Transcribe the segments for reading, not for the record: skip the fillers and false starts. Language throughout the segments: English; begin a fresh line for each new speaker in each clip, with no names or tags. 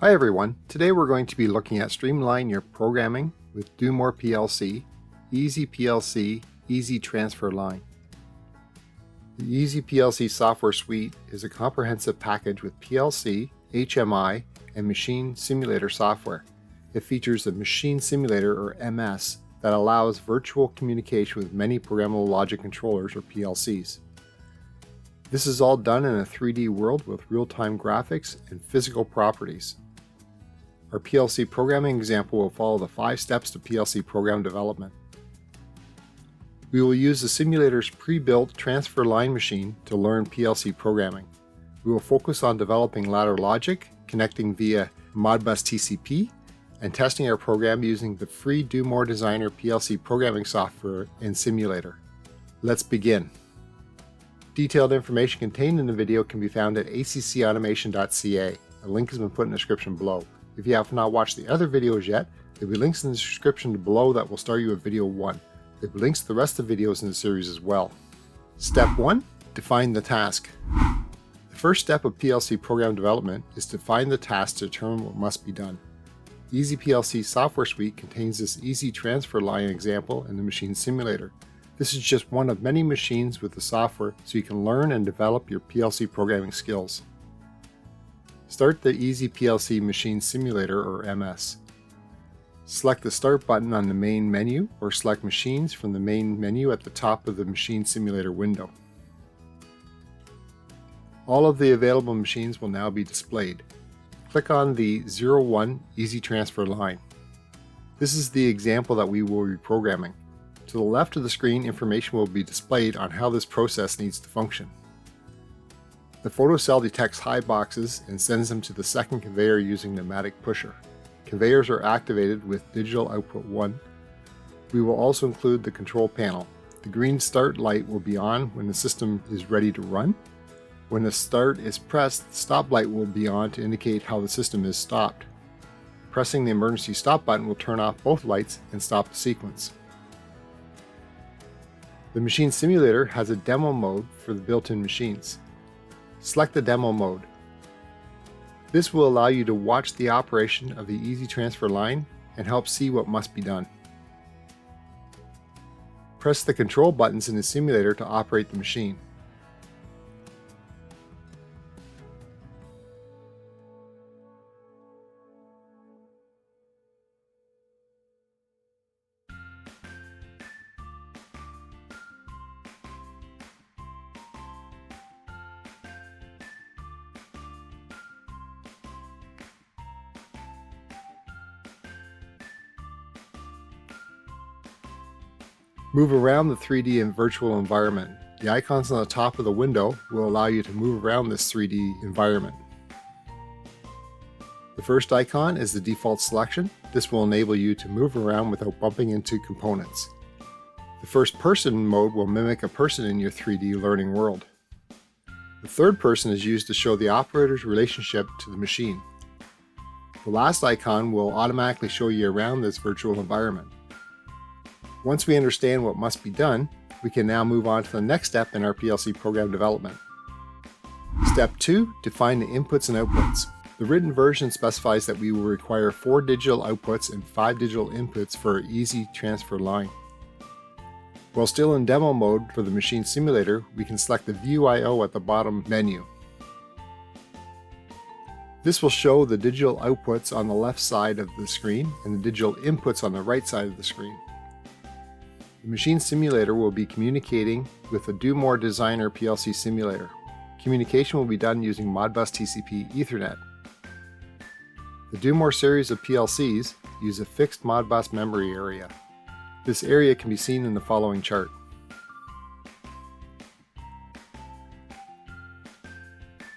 Hi everyone, today we're going to be looking at Streamline your programming with Do-More PLC, EasyPLC Transfer Line. The EasyPLC Software Suite is a comprehensive package with PLC, HMI, and machine simulator software. It features a machine simulator or MS that allows virtual communication with many programmable logic controllers or PLCs. This is all done in a 3D world with real-time graphics and physical properties. Our PLC programming example will follow the 5 steps to PLC program development. We will use the simulator's pre-built transfer line machine to learn PLC programming. We will focus on developing ladder logic, connecting via Modbus TCP, and testing our program using the free Do-More Designer PLC programming software and simulator. Let's begin. Detailed information contained in the video can be found at accautomation.ca. A link has been put in the description below. If you have not watched the other videos yet, there will be links in the description below that will start you at video 1. There will be links to the rest of the videos in the series as well. Step 1. Define the task. The first step of PLC program development is to find the task to determine what must be done. EasyPLC Software Suite contains this easy transfer line example in the machine simulator. This is just one of many machines with the software so you can learn and develop your PLC programming skills. Start the EasyPLC Machine Simulator or MS. Select the Start button on the main menu or select Machines from the main menu at the top of the Machine Simulator window. All of the available machines will now be displayed. Click on the 01 Easy Transfer Line. This is the example that we will be programming. To the left of the screen, information will be displayed on how this process needs to function. The photocell detects high boxes and sends them to the second conveyor using pneumatic pusher. Conveyors are activated with digital output 1. We will also include the control panel. The green start light will be on when the system is ready to run. When the start is pressed, the stop light will be on to indicate how the system is stopped. Pressing the emergency stop button will turn off both lights and stop the sequence. The machine simulator has a demo mode for the built-in machines. Select the demo mode. This will allow you to watch the operation of the Easy Transfer Line and help see what must be done. Press the control buttons in the simulator to operate the machine. Move around the 3D and virtual environment. The icons on the top of the window will allow you to move around this 3D environment. The first icon is the default selection. This will enable you to move around without bumping into components. The first person mode will mimic a person in your 3D learning world. The third person is used to show the operator's relationship to the machine. The last icon will automatically show you around this virtual environment. Once we understand what must be done, we can now move on to the next step in our PLC program development. Step 2. Define the inputs and outputs. The written version specifies that we will require 4 digital outputs and 5 digital inputs for our Easy Transfer Line. While still in demo mode for the machine simulator, we can select the View I/O at the bottom menu. This will show the digital outputs on the left side of the screen and the digital inputs on the right side of the screen. The machine simulator will be communicating with the Do-More Designer PLC simulator. Communication will be done using Modbus TCP Ethernet. The Do-More series of PLCs use a fixed Modbus memory area. This area can be seen in the following chart.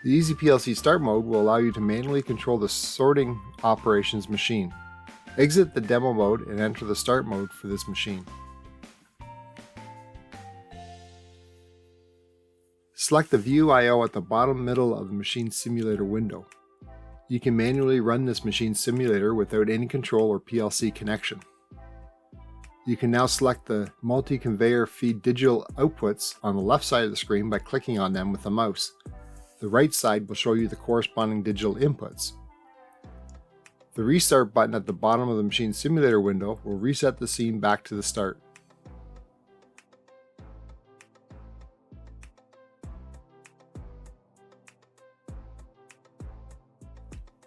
The EasyPLC Start mode will allow you to manually control the sorting operations machine. Exit the demo mode and enter the Start mode for this machine. Select the View I/O at the bottom middle of the machine simulator window. You can manually run this machine simulator without any control or PLC connection. You can now select the multi-conveyor feed digital outputs on the left side of the screen by clicking on them with the mouse. The right side will show you the corresponding digital inputs. The Restart button at the bottom of the Machine Simulator window will reset the scene back to the start.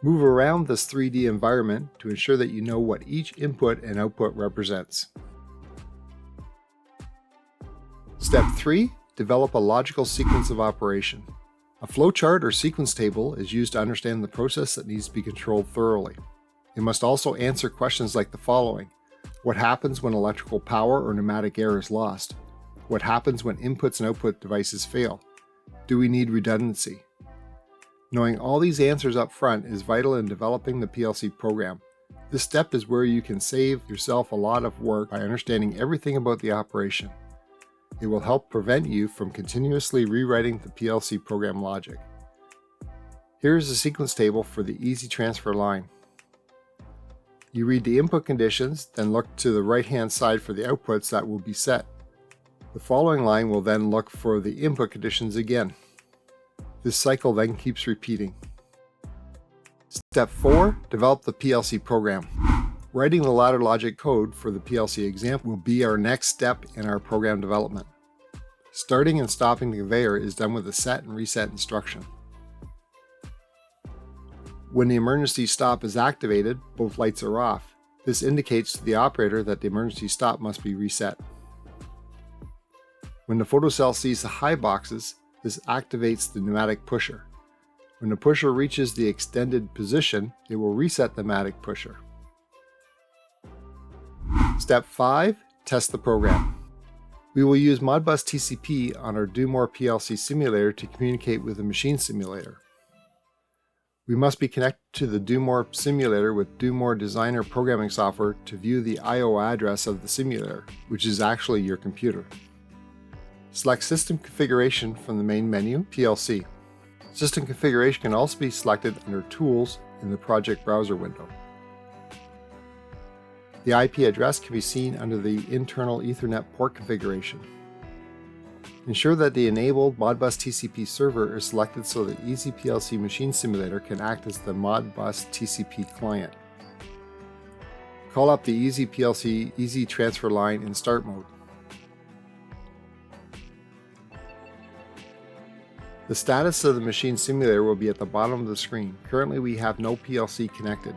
Move around this 3D environment to ensure that you know what each input and output represents. Step 3. Develop a logical sequence of operation. A flowchart or sequence table is used to understand the process that needs to be controlled thoroughly. It must also answer questions like the following. What happens when electrical power or pneumatic air is lost? What happens when inputs and output devices fail? Do we need redundancy? Knowing all these answers up front is vital in developing the PLC program. This step is where you can save yourself a lot of work by understanding everything about the operation. It will help prevent you from continuously rewriting the PLC program logic. Here is the sequence table for the Easy Transfer Line. You read the input conditions, then look to the right-hand side for the outputs that will be set. The following line will then look for the input conditions again. This cycle then keeps repeating. Step 4. Develop the PLC program. Writing the ladder logic code for the PLC example will be our next step in our program development. Starting and stopping the conveyor is done with a set and reset instruction. When the emergency stop is activated, both lights are off. This indicates to the operator that the emergency stop must be reset. When the photocell sees the high boxes, this activates the pneumatic pusher. When the pusher reaches the extended position, it will reset the pneumatic pusher. Step 5. Test the program. We will use Modbus TCP on our Do-More PLC simulator to communicate with the machine simulator. We must be connected to the Do-More simulator with Do-More Designer programming software to view the I/O address of the simulator, which is actually your computer. Select System Configuration from the main menu, PLC. System Configuration can also be selected under Tools in the Project Browser window. The IP address can be seen under the internal Ethernet port configuration. Ensure that the enabled Modbus TCP server is selected so that EasyPLC Machine Simulator can act as the Modbus TCP client. Call up the EasyPLC Easy Transfer Line in Start mode. The status of the machine simulator will be at the bottom of the screen. Currently we have no PLC connected.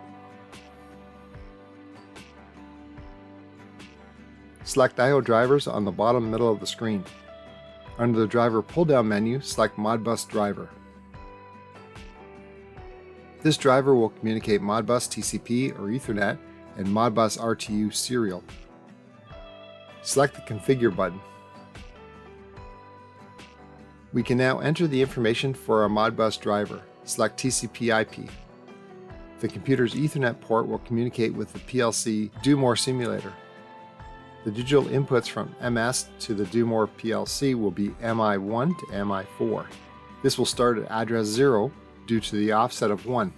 Select I/O drivers on the bottom middle of the screen. Under the driver pull-down menu, select Modbus driver. This driver will communicate Modbus TCP or Ethernet and Modbus RTU serial. Select the Configure button. We can now enter the information for our Modbus driver. Select TCP/IP. The computer's Ethernet port will communicate with the PLC Do-More simulator. The digital inputs from MS to the Do-More PLC will be MI1 to MI4. This will start at address 0 due to the offset of 1.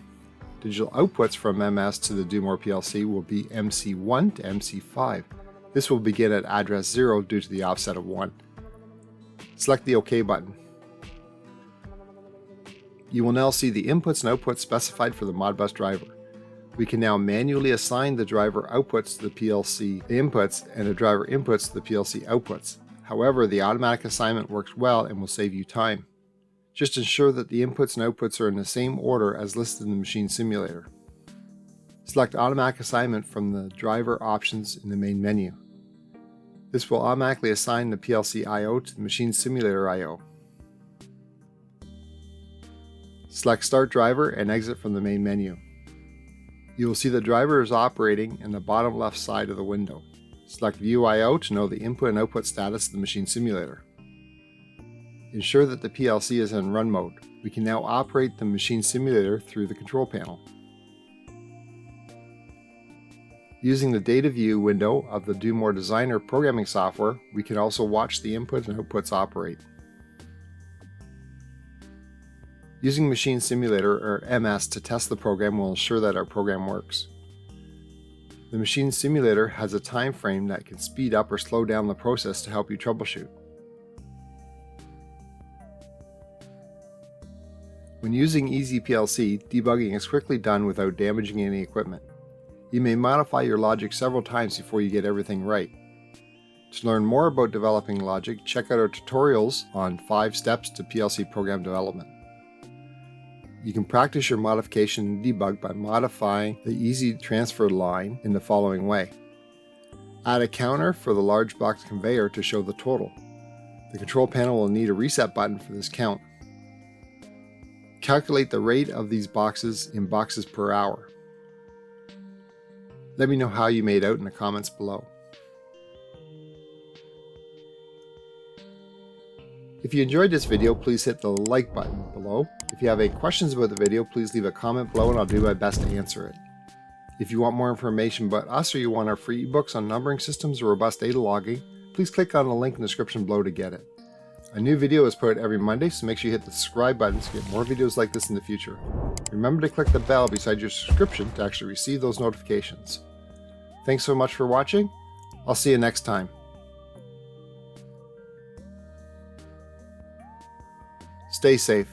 Digital outputs from MS to the Do-More PLC will be MC1 to MC5. This will begin at address 0 due to the offset of 1. Select the OK button. You will now see the inputs and outputs specified for the Modbus driver. We can now manually assign the driver outputs to the PLC inputs and the driver inputs to the PLC outputs. However, the automatic assignment works well and will save you time. Just ensure that the inputs and outputs are in the same order as listed in the machine simulator. Select Automatic Assignment from the driver options in the main menu. This will automatically assign the PLC I/O to the machine simulator I/O. Select Start Driver and exit from the main menu. You will see the driver is operating in the bottom left side of the window. Select View I/O to know the input and output status of the machine simulator. Ensure that the PLC is in run mode. We can now operate the machine simulator through the control panel. Using the Data View window of the Do-More Designer programming software, we can also watch the inputs and outputs operate. Using Machine Simulator or MS to test the program will ensure that our program works. The Machine Simulator has a time frame that can speed up or slow down the process to help you troubleshoot. When using EasyPLC, debugging is quickly done without damaging any equipment. You may modify your logic several times before you get everything right. To learn more about developing logic, check out our tutorials on 5 steps to PLC program development. You can practice your modification and debug by modifying the Easy Transfer Line in the following way. Add a counter for the large box conveyor to show the total. The control panel will need a reset button for this count. Calculate the rate of these boxes in boxes per hour. Let me know how you made out in the comments below. If you enjoyed this video, please hit the like button below. If you have any questions about the video, please leave a comment below and I'll do my best to answer it. If you want more information about us or you want our free ebooks on numbering systems or robust data logging, please click on the link in the description below to get it. A new video is put out every Monday, so make sure you hit the subscribe button to get more videos like this in the future. Remember to click the bell beside your subscription to actually receive those notifications. Thanks so much for watching. I'll see you next time. Stay safe.